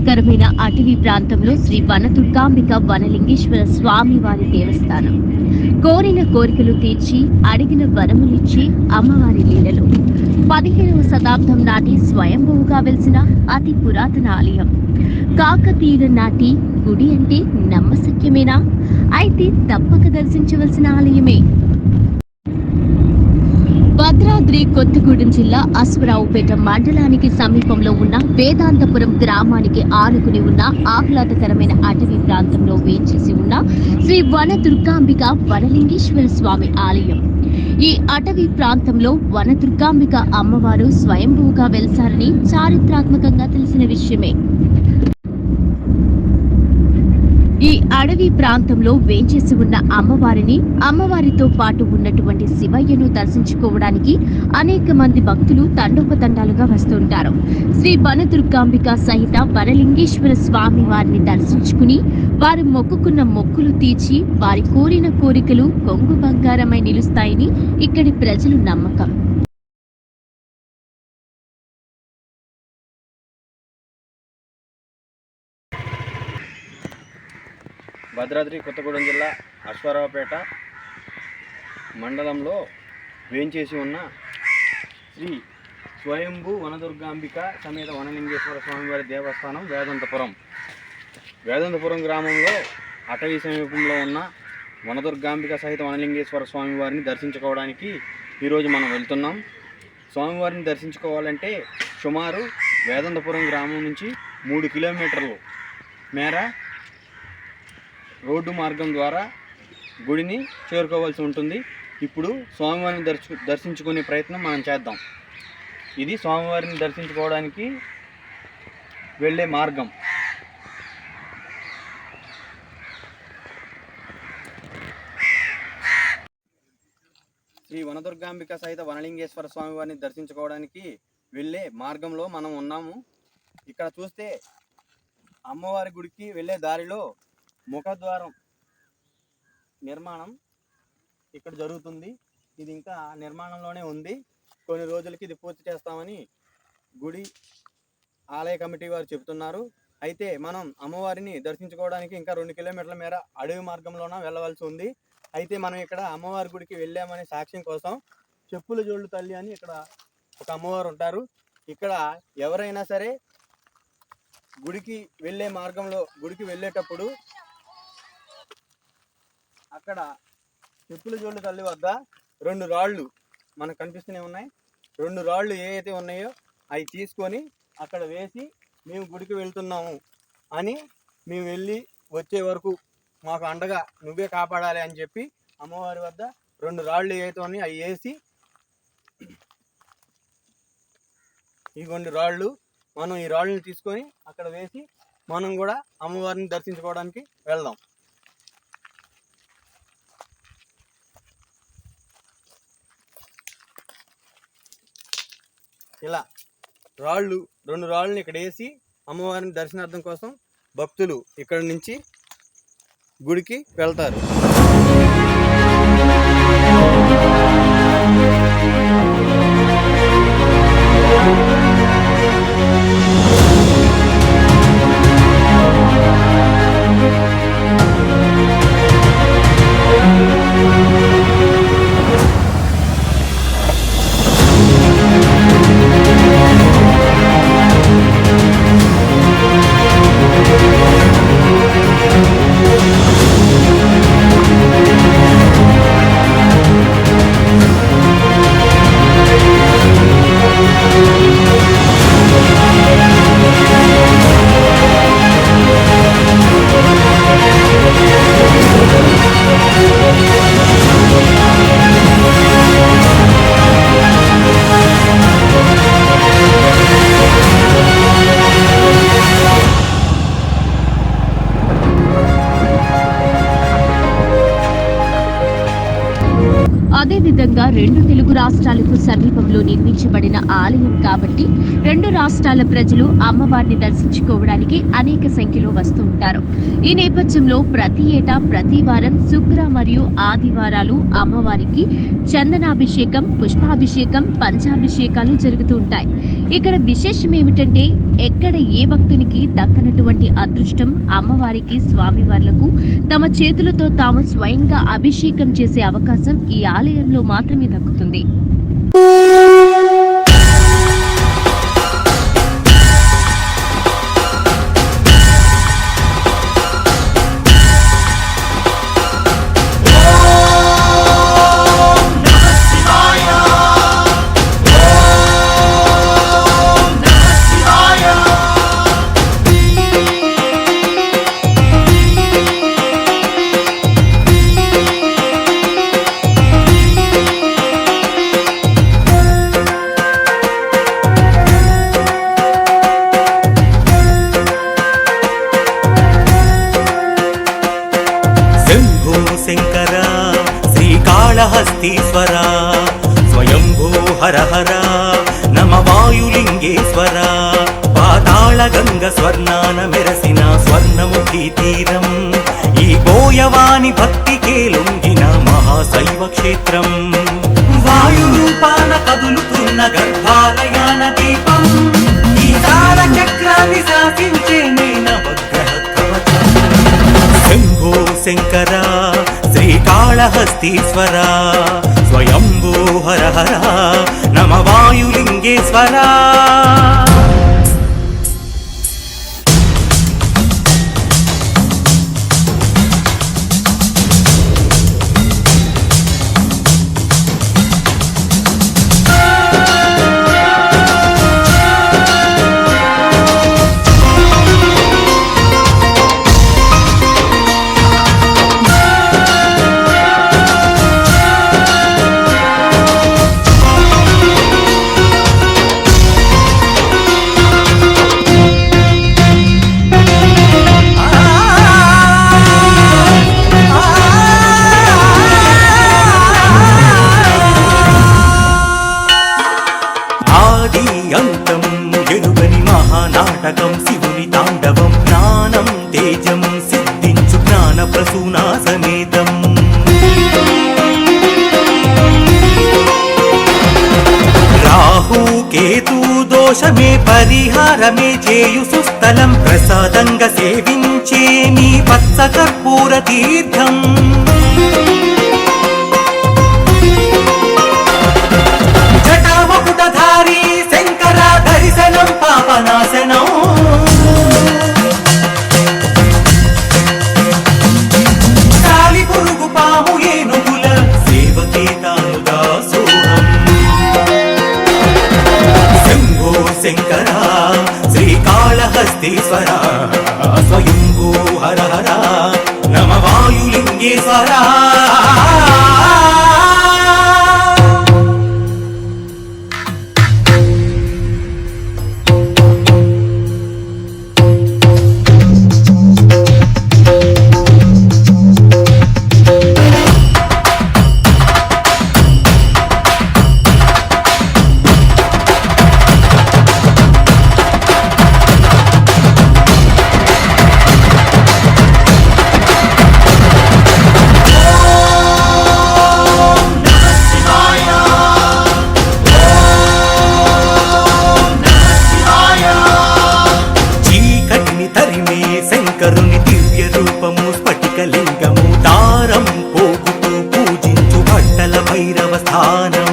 ఆహ్లాదకరమైన అటవీ ప్రాంతంలో శ్రీ వనదుర్గాంబిక వనలింగేశ్వర స్వామి వారి దేవస్థానం. కోరిన కోరికలు తీర్చి అడిగిన వరములిచ్చి అమ్మవారి లీలలు. 15వ శతాబ్దం నాటి స్వయంభూగా వెలిసిన అతి పురాతన ఆలయం. కాకతీయుల నాటి గుడి అంటే నమ్మశక్యమేనా? అయితే తప్పక దర్శించవలసిన ఆలయమే. భద్రాద్రి కొత్తగూడెం జిల్లా అశ్వరావుపేట మండలానికి సమీపంలో ఉన్న వేదాంతపురం గ్రామానికి ఆనుకుని ఉన్న ఆహ్లాదకరమైన అటవీ ప్రాంతంలో వేంచేసి ఉన్న శ్రీ వనదుర్గాంబిక వనలింగేశ్వర స్వామి ఆలయం. ఈ అటవీ ప్రాంతంలో వనదుర్గాంబిక అమ్మవారు స్వయంభూగా వెలిసారని చారిత్రాత్మకంగా తెలిసిన విషయమే. ఈ అడవి ప్రాంతంలో వేంచేసి ఉన్న అమ్మవారిని, అమ్మవారితో పాటు ఉన్నటువంటి శివయ్యను దర్శించుకోవడానికి అనేక మంది భక్తులు తండోపతండాలుగా వస్తుంటారు. శ్రీ వనదుర్గాంబిక సహిత వనలింగేశ్వర స్వామి వారిని దర్శించుకుని వారు మొక్కుకున్న మొక్కులు తీర్చి వారి కోరిన కోరికలు కొంగు బంగారమై నిలుస్తాయని ఇక్కడి ప్రజలు నమ్మకం. భద్రాద్రి కొత్తగూడెం జిల్లా అశ్వారావుపేట మండలంలో వేంచేసి ఉన్న శ్రీ స్వయంభూ వనదుర్గాంబిక సమేత వనలింగేశ్వర స్వామివారి దేవస్థానం వేదాంతపురం గ్రామంలో అటవీ సమీపంలో ఉన్న వనదుర్గాంబిక సహిత వనలింగేశ్వర స్వామివారిని దర్శించుకోవడానికి ఈరోజు మనం వెళ్తున్నాం. స్వామివారిని దర్శించుకోవాలంటే సుమారు వేదాంతపురం గ్రామం నుంచి 3 కిలోమీటర్లు మేర రోడ్డు మార్గం ద్వారా గుడిని చేరుకోవాల్సి ఉంటుంది. ఇప్పుడు స్వామివారిని దర్శించుకునే ప్రయత్నం మనం చేద్దాం. ఇది స్వామివారిని దర్శించుకోవడానికి వెళ్ళే మార్గం. శ్రీ వనదుర్గాంబిక సహిత వనలింగేశ్వర స్వామివారిని దర్శించుకోవడానికి వెళ్ళే మార్గంలో మనం ఉన్నాము. ఇక్కడ చూస్తే అమ్మవారి గుడికి వెళ్ళే దారిలో ముఖద్వారం నిర్మాణం ఇక్కడ జరుగుతుంది. ఇది ఇంకా నిర్మాణంలోనే ఉంది. కొన్ని రోజులకి ఇది పూర్తి చేస్తామని గుడి ఆలయ కమిటీ వారు చెబుతున్నారు. అయితే మనం అమ్మవారిని దర్శించుకోవడానికి ఇంకా 2 కిలోమీటర్ల మేర అడవి మార్గంలోన వెళ్ళవలసి ఉంది. అయితే మనం ఇక్కడ అమ్మవారి గుడికి వెళ్ళామనే సాక్ష్యం కోసం చెప్పుల జోళ్ళు తల్లి అని ఇక్కడ ఒక అమ్మవారు ఉంటారు. ఇక్కడ ఎవరైనా సరే గుడికి వెళ్ళే మార్గంలో గుడికి వెళ్ళేటప్పుడు అక్కడ చెప్పుల జోళ్ళు తల్లి వద్ద 2 రాళ్ళు మనకు కనిపిస్తూనే ఉన్నాయి. 2 రాళ్ళు ఏవైతే ఉన్నాయో అవి తీసుకొని అక్కడ వేసి మేము గుడికి వెళ్తున్నాము అని మేము వెళ్ళి వచ్చే వరకు మాకు అండగా నువ్వే కాపాడాలి అని చెప్పి అమ్మవారి వద్ద 2 రాళ్ళు ఏవైతే ఉన్నాయో అవి వేసి ఈ 2 రాళ్ళు మనం ఈ రాళ్ళని తీసుకొని అక్కడ వేసి మనం కూడా అమ్మవారిని దర్శించుకోవడానికి వెళ్దాం. ఇలా 2 రాళ్ళని ఇక్కడ వేసి అమ్మవారిని దర్శనార్థం కోసం భక్తులు ఇక్కడ నుంచి గుడికి వెళ్తారు. అదేవిధంగా 2 తెలుగు రాష్ట్రాలకు సమీపంలో నిర్మించబడిన ఆలయం కాబట్టి 2 రాష్ట్రాల ప్రజలు అమ్మవారిని దర్శించుకోవడానికి అనేక సంఖ్యలో వస్తూ ఉంటారు. ఈ నేపథ్యంలో ప్రతి ఏటా ప్రతి వారం శుక్ర మరియు ఆదివారాలు అమ్మవారికి చందనాభిషేకం, పుష్పాభిషేకం, పంచాభిషేకాలు జరుగుతూ ఉంటాయి. ఇక్కడ విశేషం ఏమిటంటే ఎక్కడ ఏ భక్తునికి దక్కనటువంటి అదృష్టం అమ్మవారికి స్వామివార్లకు తమ చేతులతో తాము స్వయంగా అభిషేకం చేసే అవకాశం ఈ ఆలయంలో మాత్రమే దక్కుతుంది. శంకరా శ్రీకాళహస్తీశ్వరా స్వయంభూ హర హర నమ వాయులింగేశ్వరా పాతాళ గంగ స్వర్ణాన మెరసిన స్వర్ణముఖి తీరం ఈ బోయవాని భక్తికే లొంగిన మహాశైవ క్షేత్రం వాయు రూపాన కదులుతున్న గర్భాలయాన దీపం ఈ తార చక్రాన్ని శాసించే నవగ్రహ కవచం శంభో శంకరా శ్రీకాళహస్తీశ్వరా స్వయంభూ హర హర నమ వాయులింగేశ్వరా నాటకం శివుని తాండవం జ్ఞానం తేజం సిద్ధించు జ్ఞాన ప్రసూనా సమేతం రాహు కేతు దోషమే పరిహారమే చేయు సుస్థలం ప్రసాదంగా సేవించే నీ పచ్చ కర్పూర తీర్థం జటామకుటధారి శంకర దర్శనం పాపనాశనం కాలి పురుగు పాము ఏనుగుల సేవకే తాను దాసోహం శంభో శంకర శ్రీకాళహస్తీశ్వర స్వయంభూ హర హర నమ వాయులింగేశ్వరా శంకరుని దివ్య రూపము స్ఫటికలింగము దారం పోగుతూ పూజించు భట్టల భైరవ స్థానం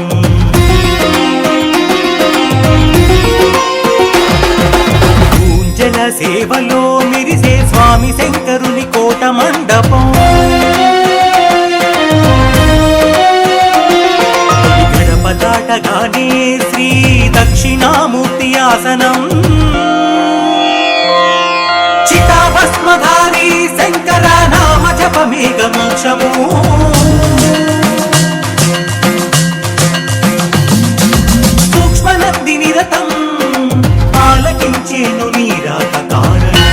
పూంజల సేవలో మిరిసే స్వామి శంకరుని కోట మండపం గడప దాటగానే శ్రీ దక్షిణామూర్తి ఆసనం చితాభస్మధారి శంకర నామ జపమేక మోక్షము సూక్ష్మనంది నిరతం ఆలకించేను నీరాక కారణం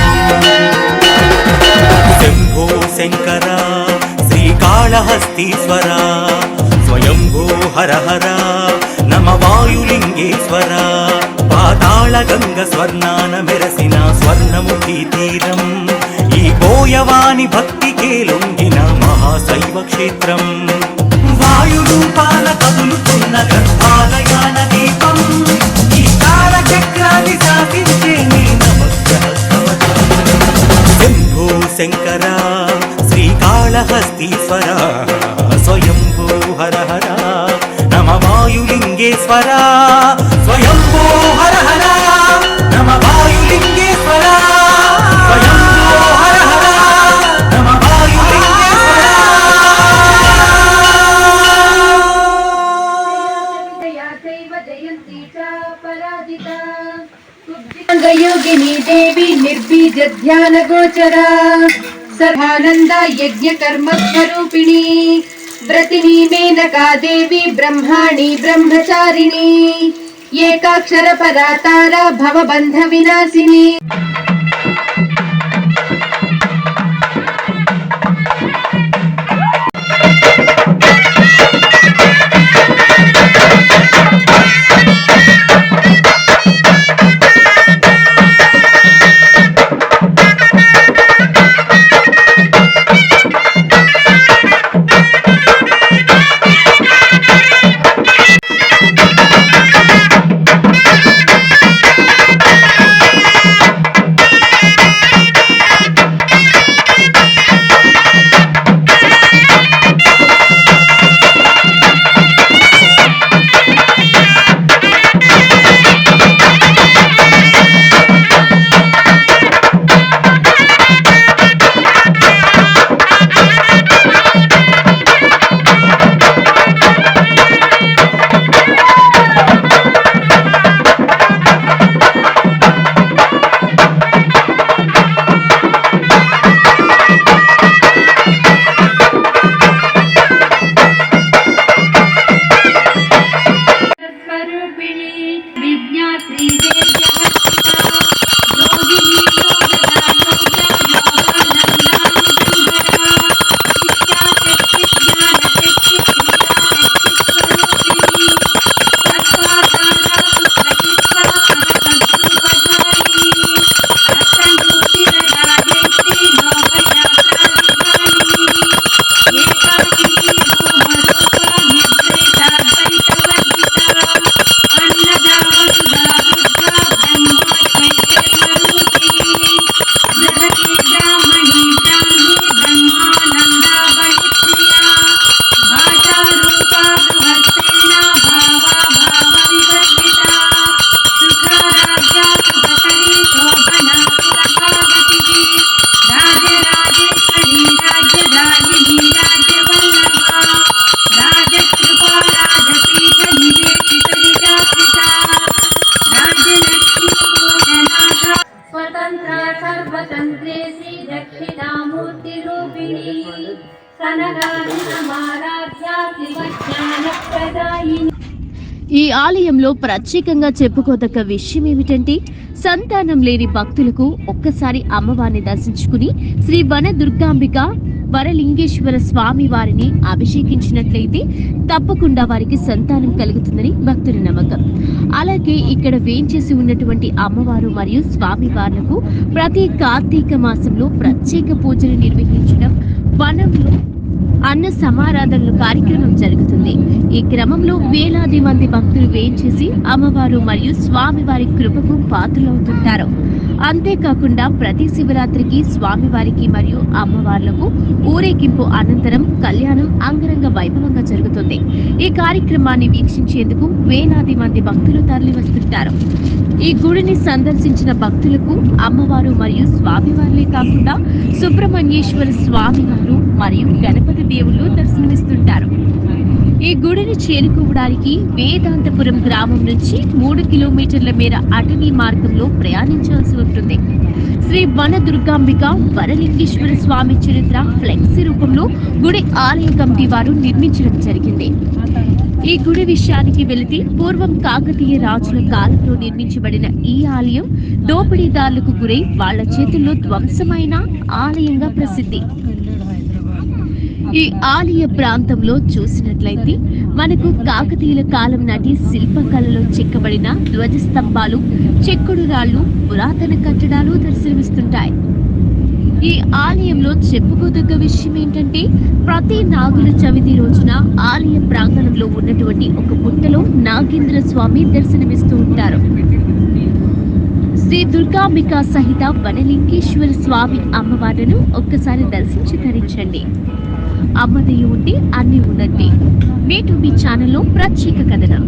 శంభో శంకర శ్రీకాళహస్తీశ్వర స్వయంభూ హర హర నమ వాయులింగేశ్వర పాతాళ గంగ స్వర్ణాన మెరసిన స్వర్ణముఖి తీరం ఈ బోయవాని భక్తికే లొంగిన మహాశైవ క్షేత్రం వాయు రూపాన కదులుతున్న గర్భాలయాన దీపం ఈ తారక చక్రాన్ని సాధించే నీ నవగ్రహ కవచం. శంభో శంకర శ్రీకాళహస్తీశ్వర స్వయంభూ హర హర నమ వాయులింగేశ్వర స్వయంభూ హర హర నమ వాయులింగేశ్వర స్వయంభూ హర హర నమ వాయులింగేశ్వర. योगिनी देवी निर्बीज ध्यान गोचरा सर्वानंद यज्ञ कर्म स्वरूपिणी व्रतिनी मेनका देवी ब्रह्माणी ब्रह्मचारिणी एकाक्षर परातारा भवबंध विनाशिनी. ఈ ఆలయంలో ప్రత్యేకంగా చెప్పుకోదగ్గ విషయం ఏమిటంటే సంతానం లేని భక్తులకు ఒక్కసారి అమ్మవారిని దర్శించుకుని శ్రీ వన దుర్గాంబిక వరలింగేశ్వర స్వామి వారిని అభిషేకించినట్లయితే తప్పకుండా వారికి సంతానం కలుగుతుందని భక్తుల నమ్మకం. అలాగే ఇక్కడ వేంచేసి ఉన్నటువంటి అమ్మవారు మరియు స్వామి వార్లకు ప్రతి కార్తీక మాసంలో ప్రత్యేక పూజలు నిర్వహించడం, వనంలో అన్న సమారాధనలు కార్యక్రమం జరుగుతుంది. ఈ క్రమంలో వేలాది మంది భక్తులు వేంచేసి అమ్మవారు మరియు స్వామివారి కృపకు పాత్రలవుతుంటారు. అంతేకాకుండా ప్రతి శివరాత్రికి స్వామివారికి మరియు అమ్మవార్లకు ఊరేగింపు అనంతరం కళ్యాణం అంగరంగ వైభవంగా జరుగుతుంది. ఈ కార్యక్రమాన్ని వీక్షించేందుకు వేలాది మంది భక్తులు తరలి వస్తుంటారు. ఈ గుడిని సందర్శించిన భక్తులకు అమ్మవారు మరియు స్వామివారులే కాకుండా సుబ్రహ్మణ్యేశ్వర స్వామివారు మరియు గణపతి దేవుళ్ళు దర్శనమిస్తుంటారు. ఈ గుడిని చేరుకోవడానికి వేదాంతపురం గ్రామం నుంచి 3 కిలోమీటర్ల మేర అటవీ మార్గంలో ప్రయాణించాల్సి ఉంటుంది. శ్రీ వన దుర్గాంబిక వరలింగేశ్వర స్వామి చరిత్ర ఫ్లెక్సీ రూపంలో గుడి ఆలయ కమిటీ వారు నిర్మించడం జరిగింది. ఈ గుడి విషయానికి వెళితే పూర్వం కాకతీయ రాజుల కాలంలో నిర్మించబడిన ఈ ఆలయం దోపిడీదారులకు గురై వాళ్ల చేతుల్లో ధ్వంసమైన ఆలయంగా ప్రసిద్ధి. ఈ ఆలయ ప్రాంతంలో చూసినట్లయితే మనకు కాకతీయుల కాలం నాటి శిల్పకళలో చెక్కబడిన ధ్వజస్తంభాలు, చెక్కుడు రాళ్లు, పురాతన కట్టడాలు దర్శనమిస్తుంటాయి. ఈ ఆలయంలో చెప్పుకోదగ్గ విషయం ఏంటంటే ప్రతి నాగుల చవితి రోజున ఆలయ ప్రాంగణంలో ఉన్నటువంటి ఒక పుట్టలో నాగేంద్ర స్వామి దర్శనమిస్తూ ఉంటారు. శ్రీ దుర్గాంబిక సహిత వనలింగేశ్వర స్వామి అమ్మవార్లను ఒక్కసారి దర్శించి ధరించండి. అమ్మదయ్య ఉంటే అన్ని ఉన్నట్టే. నేటి మీ ఛానల్లో ప్రత్యేక కథనం.